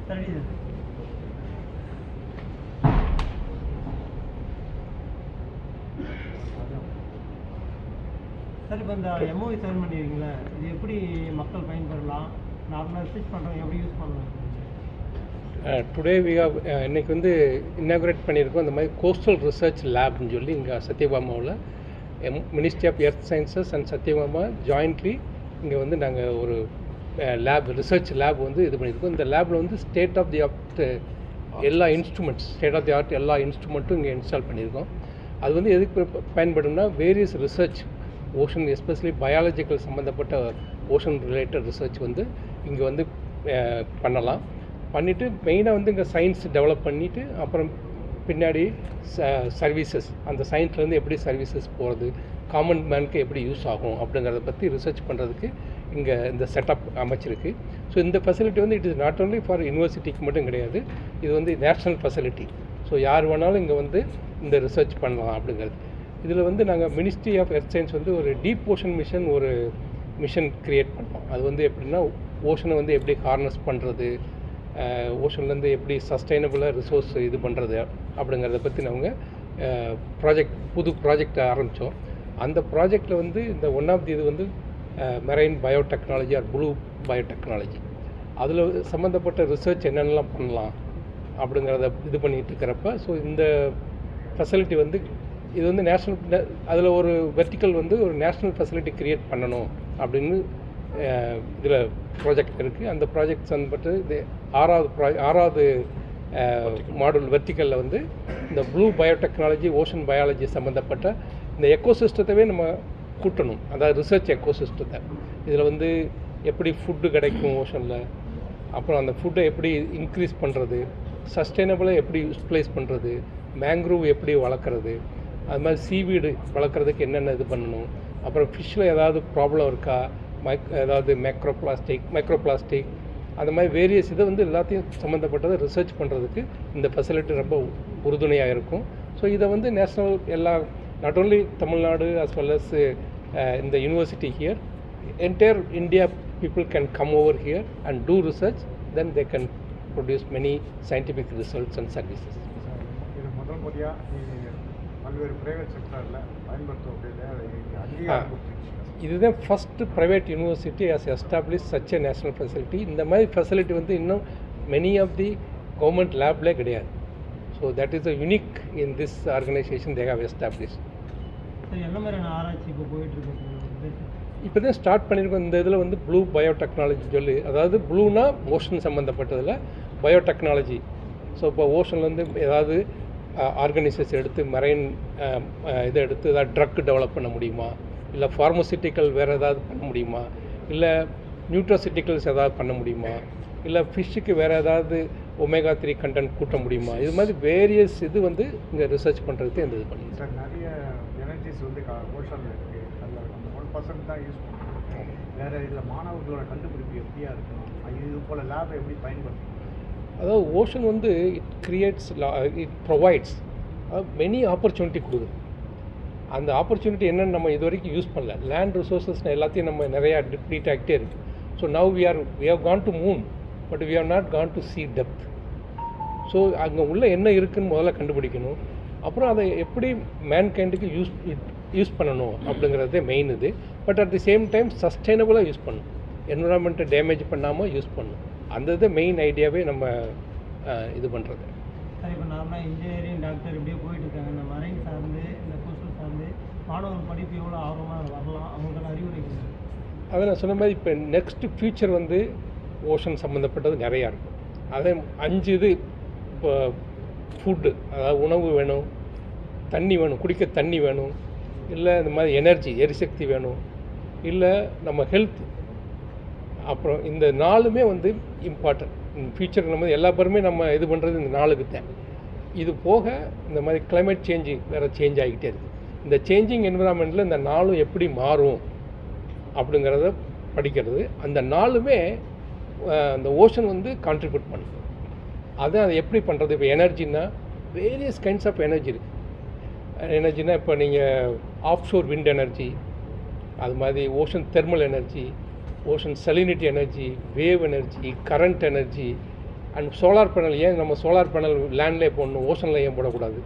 Sir இப்போ இந்த MOV sign பண்ணியிருக்கீங்களா, இது எப்படி மக்கள் பயன்பெறலாம், நார்மலாக ரிசர்ச் பண்ணுறவங்க எப்படி யூஸ் பண்ணலாம்? டுடே வி ஹவ் இன்றைக்கி வந்து இன்னாகுரேட் பண்ணியிருக்கோம். இந்த மாதிரி கோஸ்டல் ரிசர்ச் லேப்னு சொல்லி இங்கே சத்யபாமாவில் ministry of earth sciences and Sathyabama jointly இங்கே வந்து நாங்கள் ஒரு லேப் ரிசர்ச் லேப் வந்து இது பண்ணியிருக்கோம். இந்த லேபில் வந்து ஸ்டேட் ஆஃப் தி ஆர்ட் எல்லா இன்ஸ்ட்ருமெண்ட்ஸ் எல்லா இன்ஸ்ட்ருமெண்ட்டும் இங்கே இன்ஸ்டால் பண்ணியிருக்கோம். அது வந்து எதுக்கு பயன்படும்னா various research ocean especially biological சம்மந்தப்பட்ட ஓஷன் ரிலேட்டட் ரிசர்ச் வந்து இங்கே வந்து பண்ணலாம். பண்ணிவிட்டு மெயினாக வந்து இங்கே சயின்ஸ் டெவலப் பண்ணிவிட்டு அப்புறம் பின்னாடி சர்வீசஸ் அந்த சயின்ஸ்லேருந்து எப்படி சர்வீசஸ் போகிறது, காமன் மேனுக்கு எப்படி யூஸ் ஆகும் அப்படிங்கிறத பற்றி ரிசர்ச் பண்ணுறதுக்கு இங்கே இந்த செட்டப் அமைச்சிருக்கு. ஸோ இந்த ஃபெசிலிட்டி வந்து it is not only for யூனிவர்சிட்டிக்கு மட்டும் கிடையாது, இது வந்து நேஷ்னல் ஃபெசிலிட்டி. ஸோ யார் வேணாலும் இங்கே வந்து இந்த ரிசர்ச் பண்ணலாம் அப்படிங்கிறது. இதில் வந்து நாங்கள் மினிஸ்ட்ரி ஆஃப் எர்த் சயின்ஸ் வந்து ஒரு டீப் ஓஷன் மிஷன் க்ரியேட் பண்ணோம். அது வந்து எப்படின்னா ஓஷனை வந்து எப்படி ஹார்னஸ் பண்ணுறது, ஓஷன்லேருந்து எப்படி சஸ்டைனபிளாக ரிசோர்ஸ் இது பண்ணுறது அப்படிங்கிறத பற்றி நாங்கள் புது ப்ராஜெக்ட் ஆரம்பித்தோம். அந்த ப்ராஜெக்டில் வந்து இந்த ஒன் ஆஃப் தி இது வந்து marine biotechnology or blue biotechnology, அதில் சம்மந்தப்பட்ட ரிசர்ச் என்னென்னலாம் பண்ணலாம் அப்படிங்கிறத இது பண்ணிகிட்டு இருக்கிறப்ப ஸோ இந்த ஃபெசிலிட்டி வந்து இது வந்து நேஷ்னல் அதில் ஒரு வெர்டிக்கல் வந்து ஒரு நேஷ்னல் ஃபெசிலிட்டி க்ரியேட் பண்ணணும் அப்படின்னு இதில் ப்ராஜெக்ட் இருக்குது. அந்த ப்ராஜெக்ட் சம்மந்தப்பட்டு இது ஆறாவது மாடல் வெர்டிக்கலில் வந்து இந்த ப்ளூ பயோடெக்னாலஜி ஓஷன் பயாலஜி சம்மந்தப்பட்ட இந்த எக்கோசிஸ்டத்தவே நம்ம கூட்டணும், அதாவது ரிசர்ச் எக்கோசிஸ்டத்தை. இதில் வந்து எப்படி ஃபுட்டு கிடைக்கும் ஓஷனில், அப்புறம் அந்த ஃபுட்டை எப்படி இன்க்ரீஸ் பண்ணுறது, சஸ்டைனபிளாக எப்படி யூட்டிலைஸ் பண்ணுறது, மேங்க்ரூவ் எப்படி வளர்க்குறது, அது மாதிரி சீவீடு வளர்க்குறதுக்கு என்னென்ன இது பண்ணணும், அப்புறம் ஃபிஷ்ஷில் ஏதாவது ப்ராப்ளம் இருக்கா, ஏதாவது மைக்ரோபிளாஸ்டிக் அந்த மாதிரி வேரியஸ் இதை வந்து எல்லாத்தையும் சம்மந்தப்பட்டதை ரிசர்ச் பண்ணுறதுக்கு இந்த ஃபெசிலிட்டி ரொம்ப உறுதுணையாக இருக்கும். ஸோ இதை வந்து நேஷ்னல் எல்லா not only Tamil Nadu as well as in the university here, entire India people can come over here and do research, then they can produce many scientific results and services. இது முதல் முறையாக பல்வேறு பிரைவேட் செக்டரில் பயன்படுத்தக்கூடிய இதுதான் first private university has establish such a national facility. இந்த மாதிரி facility வந்து இன்னும் மெனி ஆஃப் தி கவர்மெண்ட் லேப்லே கிடையாது. So that is a unique in this organisation they have establish. என்ன மாதிரியான ஆராய்ச்சி இப்போ போயிட்டுருக்கு? இப்போ தான் ஸ்டார்ட் பண்ணியிருக்கோம். இந்த இதில் வந்து ப்ளூ பயோடெக்னாலஜி சொல்லி, அதாவது ப்ளூனா ஓஷன் சம்மந்தப்பட்டதில் பயோடெக்னாலஜி. ஸோ இப்போ ஓஷன்லேருந்து ஏதாவது ஆர்கனைசேஷன் எடுத்து மெரைன் இதை எடுத்து ஏதாவது ட்ரக் டெவலப் பண்ண முடியுமா, இல்லை ஃபார்மசிட்டிக்கல் வேறு ஏதாவது பண்ண முடியுமா, இல்லை நியூட்ராசிட்டிக்கல்ஸ் ஏதாவது பண்ண முடியுமா, இல்லை ஃபிஷ்ஷுக்கு வேறு ஏதாவது ஒமேகா 3 கண்டென்ட் கூட்ட முடியுமா, இது மாதிரி வேரியஸ் இது வந்து இங்கே ரிசர்ச் பண்ணுறதுக்கு இந்த இது பண்ணி சார் நிறைய எனர்ஜிஸ் வந்து ஓஷனில் இருக்குது, அதில் நம்ம 1% தான் யூஸ் பண்ணுறோம். வேறு இதில் மாணவர்களோட கண்டுபிடிப்பு எப்படியா இருக்கணும், இது போல் லேபை எப்படி பயன்படுத்தணும்? அதாவது ஓஷன் வந்து இட் ப்ரொவைட்ஸ் மெனி ஆப்பர்ச்சுனிட்டி கொடுக்குது. அந்த ஆப்பர்ச்சுனிட்டி என்னென்னு நம்ம இது வரைக்கும் யூஸ் பண்ணல. லேண்ட் ரிசோர்ஸஸ் எல்லாத்தையும் நம்ம நிறையா டிப்ளீட் ஆகிட்டே இருக்குது. So now we have gone to moon, but we have not gone to see depth. ஸோ அங்கே உள்ள என்ன இருக்குதுன்னு முதல்ல கண்டுபிடிக்கணும். அப்புறம் அதை எப்படி மேன்கைண்டுக்கு யூஸ் பண்ணணும் அப்படிங்கிறதே மெயின் இது. But at the same time சஸ்டைனபுளாக யூஸ் பண்ணணும், என்விரான்மெண்ட்டை டேமேஜ் பண்ணாமல் யூஸ் பண்ணணும். அந்த இது மெயின் ஐடியாவே நம்ம இது பண்ணுறது. சார் இப்போ நார்மலாக இன்ஜினியரிங் டாக்டர் இப்படியே போயிட்டு இருக்காங்க, இந்த மரைன் சார்ந்து இந்த கோஸ்டல் சார்ந்து மாணவர்கள் படிப்பு எவ்வளோ ஆர்வமாக வரலாம், அவங்களுக்கான அறிவுரைகள்? அதை நான் சொன்ன மாதிரி இப்போ நெக்ஸ்ட்டு ஃபியூச்சர் வந்து ஓஷன் சம்மந்தப்பட்டது நிறையா இருக்கும். அதே 5 இது இப்போ ஃபுட்டு, அதாவது உணவு வேணும், தண்ணி வேணும், குடிக்க தண்ணி வேணும், இல்லை இந்த மாதிரி எனர்ஜி எரிசக்தி வேணும், இல்லை நம்ம ஹெல்த், அப்புறம் இந்த 4மே வந்து இம்பார்ட்டன்ட். ஃபியூச்சர் நம்ம எல்லா பேருமே நம்ம இது பண்ணுறது இந்த 4க்கு தான். இது போக இந்த மாதிரி கிளைமேட் சேஞ்சு வேறு சேஞ்ச் ஆகிக்கிட்டே இருக்குது. இந்த சேஞ்சிங் என்விரான்மெண்ட்டில் இந்த 4ம் எப்படி மாறும் அப்படிங்கிறத படிக்கிறது. அந்த 4மே அந்த ஓஷன் வந்து கான்ட்ரிபியூட் பண்ணுது. அதை எப்படி பண்ணுறது? இப்போ எனர்ஜின்னா வேரியஸ் கைண்ட்ஸ் ஆஃப் எனர்ஜி இருக்குது. எனர்ஜினா இப்போ நீங்கள் ஆஃப்ஷோர் விண்ட் எனர்ஜி, அது மாதிரி ocean thermal energy, ocean salinity energy, wave energy, current energy, and solar panel ஏன் நம்ம சோலார் பேனல் லேண்ட்லேயே போடணும், ஓஷனில் ஏன் போடக்கூடாது?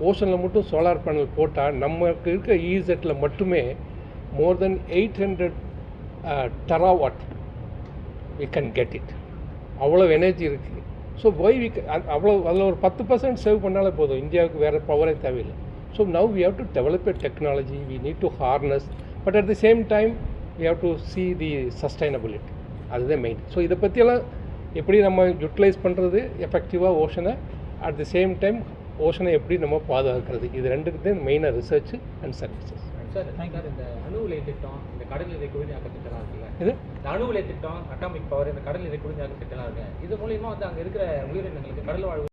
ஓஷனில் மட்டும் சோலார் பேனல் போட்டால் நமக்கு இருக்க இசெட்டில் மட்டுமே மோர் தென் 800 terawatt we can get it. அவ்வளோ எனர்ஜி இருக்குது. ஸோ ஒய் வி அவ்வளோ அதில் ஒரு 10% சேவ் பண்ணாலே போதும், இந்தியாவுக்கு வேறு பவரே தேவையில்லை. So now we have to develop a technology, we need to harness, but at the same time we have to see the sustainability. அதுதான் மெயின். ஸோ இதை பற்றியெல்லாம் எப்படி நம்ம யூட்டிலைஸ் பண்ணுறது எஃபெக்டிவாக ஓஷனை, அட் தி சேம் டைம் ஓஷனை எப்படி நம்ம பாதுகாக்கிறது, இது ரெண்டுக்கு தான் மெயினாக ரிசர்ச் அண்ட் சர்வீசஸ். சார் இந்த அணு உலை திட்டம், இந்த கடல் நீரை குடிநீராக்க திட்டம்லாம் இருக்குல்ல, இது இந்த அணு உலை திட்டம், அட்டாமிக் பவர், இந்த கடல் நீரை குடிநீராக்க திட்டம்லாம் இருக்கு. இது மூலியமா வந்து அங்கே இருக்கிற உயிரினங்களுக்கு கடல் வாழ்வு